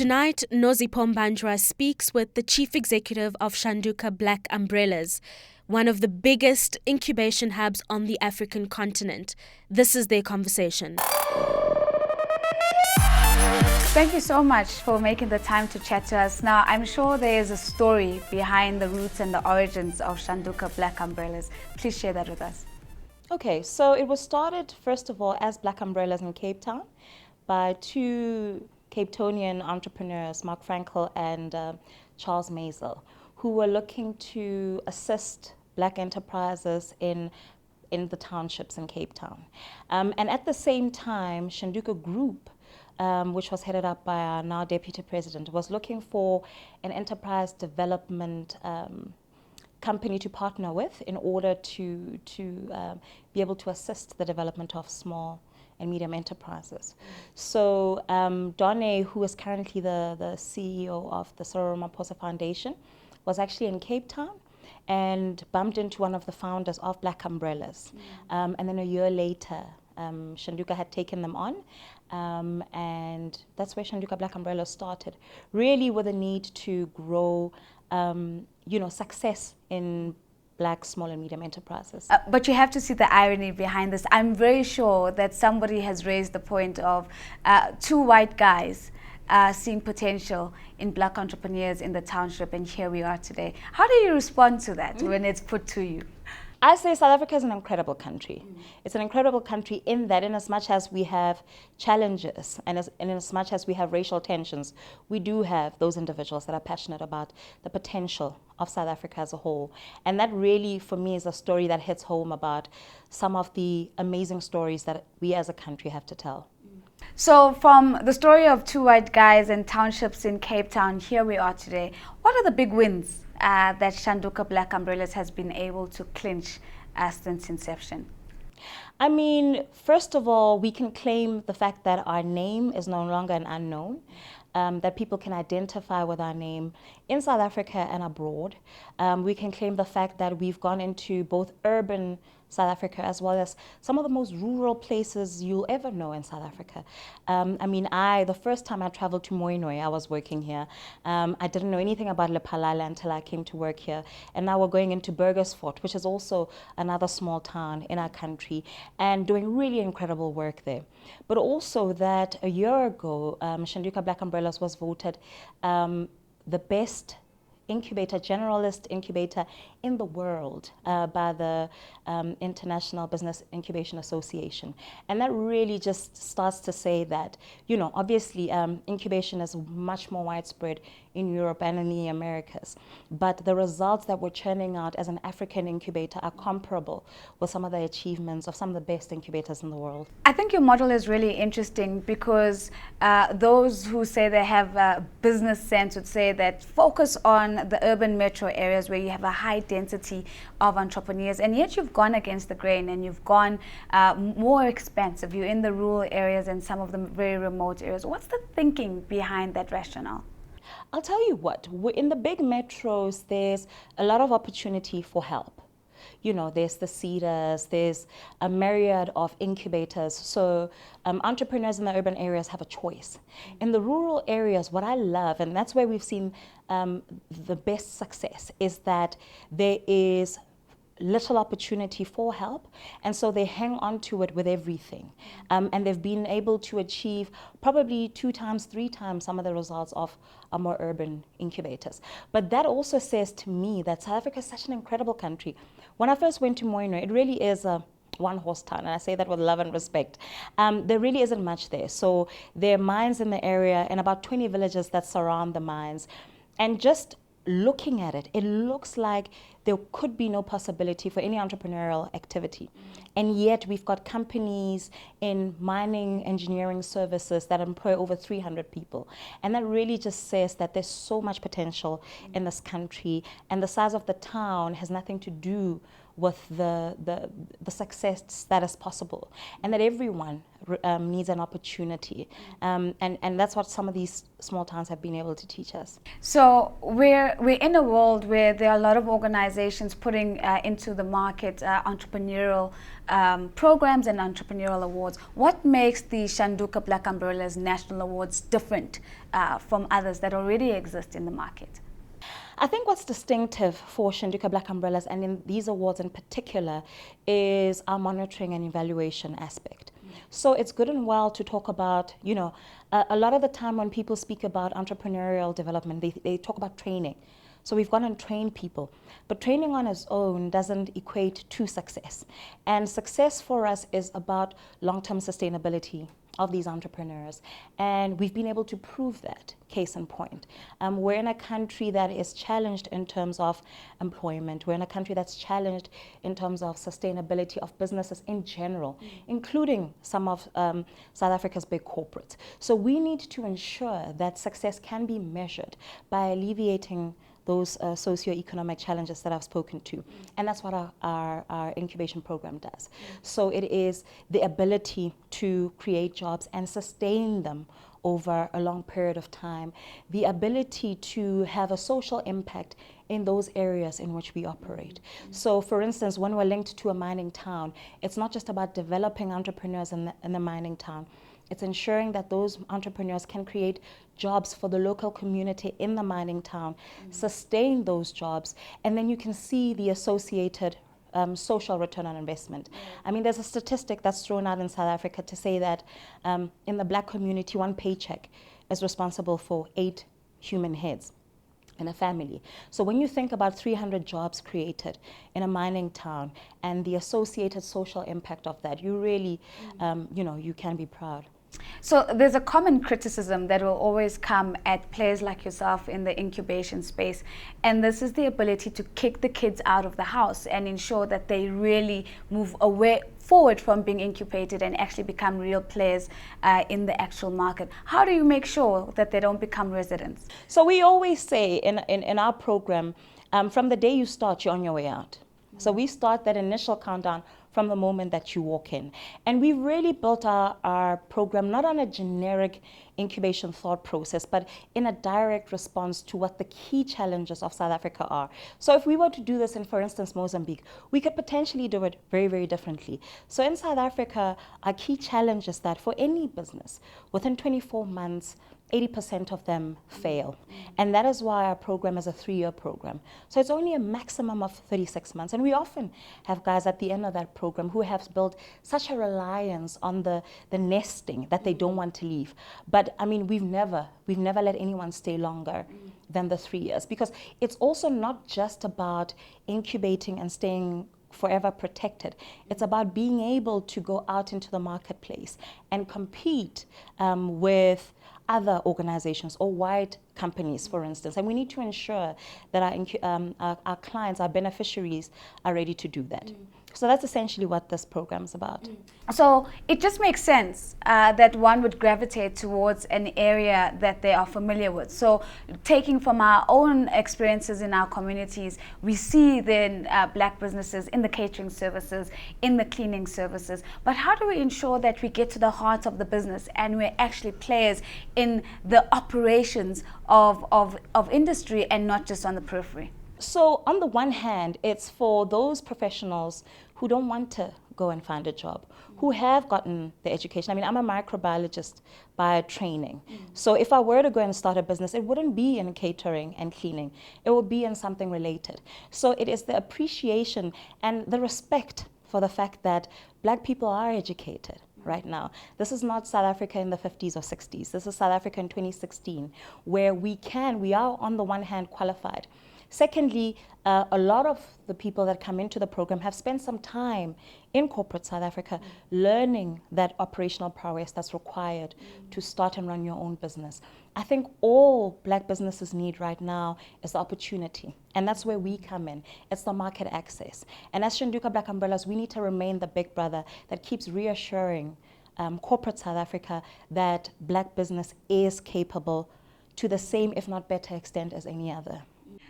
Tonight, Nozipho Mbanjwa speaks with the chief executive of Shanduka Black Umbrellas, one of the biggest incubation hubs on the African continent. This is their conversation. Thank you so much for making the time to chat to us. Now, I'm sure there is a story behind the roots and the origins of Shanduka Black Umbrellas. Please share that with us. Okay, so it was started, first of all, as Black Umbrellas in Cape Town by two Cape Townian entrepreneurs, Mark Frankel and Charles Maisel, who were looking to assist Black enterprises in the townships in Cape Town. And at the same time, Shanduka Group, which was headed up by our now Deputy President, was looking for an enterprise development company to partner with in order to be able to assist the development of small and medium enterprises. So Donne, who is currently the CEO of the Cyril Ramaphosa Foundation, was actually in Cape Town and bumped into one of the founders of Black Umbrellas. And then a year later, Shanduka had taken them on, and that's where Shanduka Black Umbrellas started, really with a need to grow success in Black small and medium enterprises. But you have to see the irony behind this. I'm very sure that somebody has raised the point of two white guys seeing potential in Black entrepreneurs in the township, and here we are today. How do you respond to that when it's put to you? I say South Africa is an incredible country. It's an incredible country in that, in as much as we have challenges and in as much as we have racial tensions, we do have those individuals that are passionate about the potential of South Africa as a whole. And that really, for me, is a story that hits home about some of the amazing stories that we as a country have to tell. So from the story of two white guys and townships in Cape Town, here we are today. What are the big wins that Shanduka Black Umbrellas has been able to clinch since inception? I mean, first of all, we can claim the fact that our name is no longer an unknown, that people can identify with our name in South Africa and abroad. We can claim the fact that we've gone into both urban South Africa as well as some of the most rural places you'll ever know in South Africa. The first time I traveled to Mooinooi, I was working here. I didn't know anything about Lephalale until I came to work here. And now we're going into Burgersfort, which is also another small town in our country, and doing really incredible work there. But also that a year ago, Shanduka Black Umbrellas was voted the best generalist incubator in the world by the International Business Incubation Association. And that really just starts to say that, obviously incubation is much more widespread in Europe and in the Americas, but the results that we're churning out as an African incubator are comparable with some of the achievements of some of the best incubators in the world. I think your model is really interesting because those who say they have a business sense would say that focus on the urban metro areas where you have a high density of entrepreneurs, and yet you've gone against the grain and you've gone more expensive. You're in the rural areas and some of the very remote areas. What's the thinking behind that rationale? I'll tell you what, in the big metros, there's a lot of opportunity for help. There's the Cedars, there's a myriad of incubators. So entrepreneurs in the urban areas have a choice. In the rural areas, what I love, and that's where we've seen the best success, is that there is little opportunity for help, and so they hang on to it with everything. And they've been able to achieve probably 2 times, 3 times some of the results of our more urban incubators. But that also says to me that South Africa is such an incredible country. When I first went to Mooinooi, it really is a one-horse town, and I say that with love and respect. There really isn't much there. So there are mines in the area and about 20 villages that surround the mines. And just looking at it, it looks like there could be no possibility for any entrepreneurial activity. And yet we've got companies in mining engineering services that employ over 300 people. And that really just says that there's so much potential in this country, and the size of the town has nothing to do with the success that is possible, and that everyone needs an opportunity, and that's what some of these small towns have been able to teach us. So we're in a world where there are a lot of organizations putting into the market entrepreneurial programs and entrepreneurial awards. What makes the Shanduka Black Umbrellas National Awards different from others that already exist in the market? I think what's distinctive for Shanduka Black Umbrellas, and in these awards in particular, is our monitoring and evaluation aspect. So it's good and well to talk about, a lot of the time when people speak about entrepreneurial development, they talk about training. So we've gone and trained people. But training on its own doesn't equate to success. And success for us is about long-term sustainability of these entrepreneurs. And we've been able to prove that, case in point. We're in a country that is challenged in terms of employment. We're in a country that's challenged in terms of sustainability of businesses in general, including some of South Africa's big corporates. So we need to ensure that success can be measured by alleviating those socioeconomic challenges that I've spoken to. And that's what our incubation program does. So it is the ability to create jobs and sustain them over a long period of time, the ability to have a social impact in those areas in which we operate. So for instance, when we're linked to a mining town, it's not just about developing entrepreneurs in the mining town. It's ensuring that those entrepreneurs can create jobs for the local community in the mining town, sustain those jobs, and then you can see the associated social return on investment. I mean, there's a statistic that's thrown out in South Africa to say that in the black community, one paycheck is responsible for 8 human heads in a family. So when you think about 300 jobs created in a mining town and the associated social impact of that, you really, you can be proud. So there's a common criticism that will always come at players like yourself in the incubation space, and this is the ability to kick the kids out of the house and ensure that they really move forward from being incubated and actually become real players in the actual market. How do you make sure that they don't become residents? So we always say in our program, from the day you start, you're on your way out. So we start that initial countdown from the moment that you walk in. And we really built our program not on a generic incubation thought process, but in a direct response to what the key challenges of South Africa are. So if we were to do this in, for instance, Mozambique, we could potentially do it very, very differently. So in South Africa, our key challenge is that for any business, within 24 months, 80% of them fail. And that is why our program is a 3-year program. So it's only a maximum of 36 months. And we often have guys at the end of that program who have built such a reliance on the nesting that they don't want to leave. But I mean, we've never let anyone stay longer than the 3 years, because it's also not just about incubating and staying forever protected. It's about being able to go out into the marketplace and compete with other organizations or white companies, for instance. And we need to ensure that our clients, our beneficiaries, are ready to do that. So that's essentially what this program is about. So it just makes sense that one would gravitate towards an area that they are familiar with. So taking from our own experiences in our communities, we see then black businesses in the catering services, in the cleaning services. But how do we ensure that we get to the heart of the business and we're actually players in the operations of industry and not just on the periphery? So on the one hand, it's for those professionals who don't want to go and find a job, who have gotten the education. I mean, I'm a microbiologist by training. So if I were to go and start a business, it wouldn't be in catering and cleaning. It would be in something related. So it is the appreciation and the respect for the fact that black people are educated right now. This is not South Africa in the 50s or 60s. This is South Africa in 2016, where we are on the one hand qualified. Secondly, a lot of the people that come into the program have spent some time in corporate South Africa learning that operational prowess that's required to start and run your own business. I think all black businesses need right now is the opportunity, and that's where we come in. It's the market access. And as Shanduka Black Umbrellas, we need to remain the big brother that keeps reassuring corporate South Africa that black business is capable to the same, if not better extent as any other.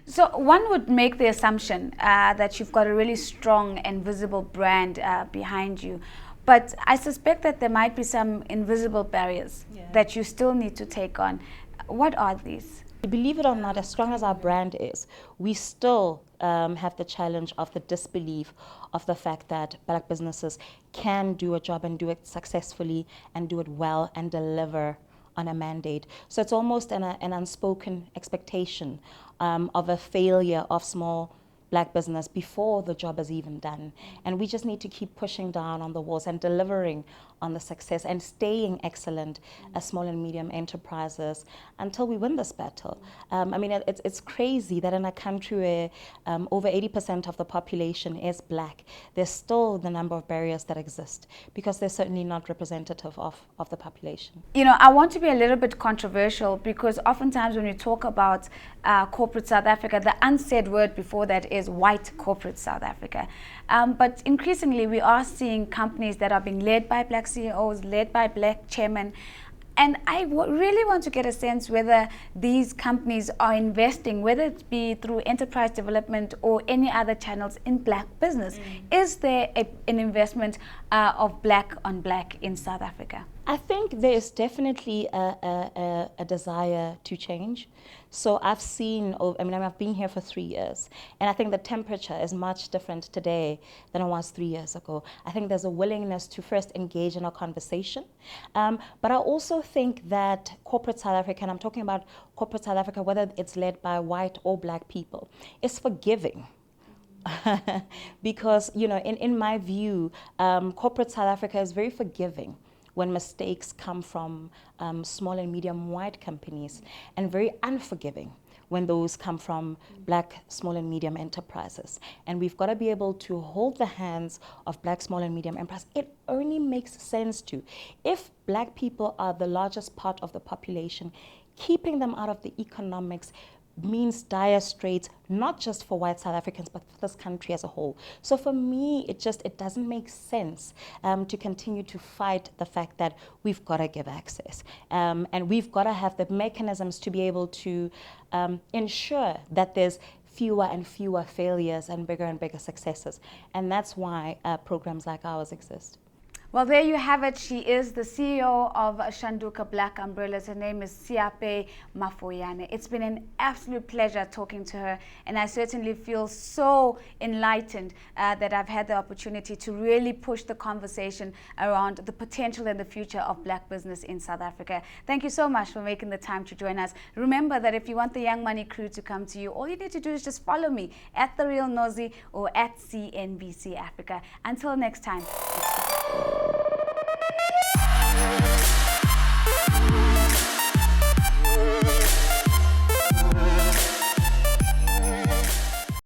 So one would make the assumption that you've got a really strong and visible brand behind you. But I suspect that there might be some invisible barriers that you still need to take on. What are these? Believe it or not, as strong as our brand is, we still have the challenge of the disbelief of the fact that Black businesses can do a job and do it successfully and do it well and deliver on a mandate. So it's almost an unspoken expectation of a failure of small Black business before the job is even done. And we just need to keep pushing down on the walls and delivering on the success and staying excellent as small and medium enterprises until we win this battle. I mean, it's crazy that in a country where over 80% of the population is Black, there's still the number of barriers that exist because they're certainly not representative of the population. You know, I want to be a little bit controversial because oftentimes when we talk about corporate South Africa, the unsaid word before that is white corporate South Africa. But increasingly we are seeing companies that are being led by Black CEOs, led by Black chairmen. And I really want to get a sense whether these companies are investing, whether it be through enterprise development or any other channels, in Black business. Is there an investment of Black on Black in South Africa? I think there is definitely a desire to change. So I've seen, I've been here for 3 years, and I think the temperature is much different today than it was 3 years ago. I think there's a willingness to first engage in a conversation. But I also think that corporate South Africa, and I'm talking about corporate South Africa, whether it's led by white or Black people, is forgiving. Because, you know, in my view, corporate South Africa is very forgiving when mistakes come from small and medium white companies, and very unforgiving when those come from Black small and medium enterprises. And we've got to be able to hold the hands of Black small and medium enterprises. It only makes sense to. If Black people are the largest part of the population, keeping them out of the economics means dire straits, not just for white South Africans, but for this country as a whole. So for me, it doesn't make sense to continue to fight the fact that we've got to give access. And we've got to have the mechanisms to be able to ensure that there's fewer and fewer failures and bigger successes. And that's why programs like ours exist. Well, there you have it. She is the CEO of Shanduka Black Umbrellas. Her name is Seapei Mafoyane. It's been an absolute pleasure talking to her, and I certainly feel so enlightened that I've had the opportunity to really push the conversation around the potential and the future of Black business in South Africa. Thank you so much for making the time to join us. Remember that if you want the Young Money crew to come to you, all you need to do is just follow me at The Real Nosy or at CNBC Africa. Until next time.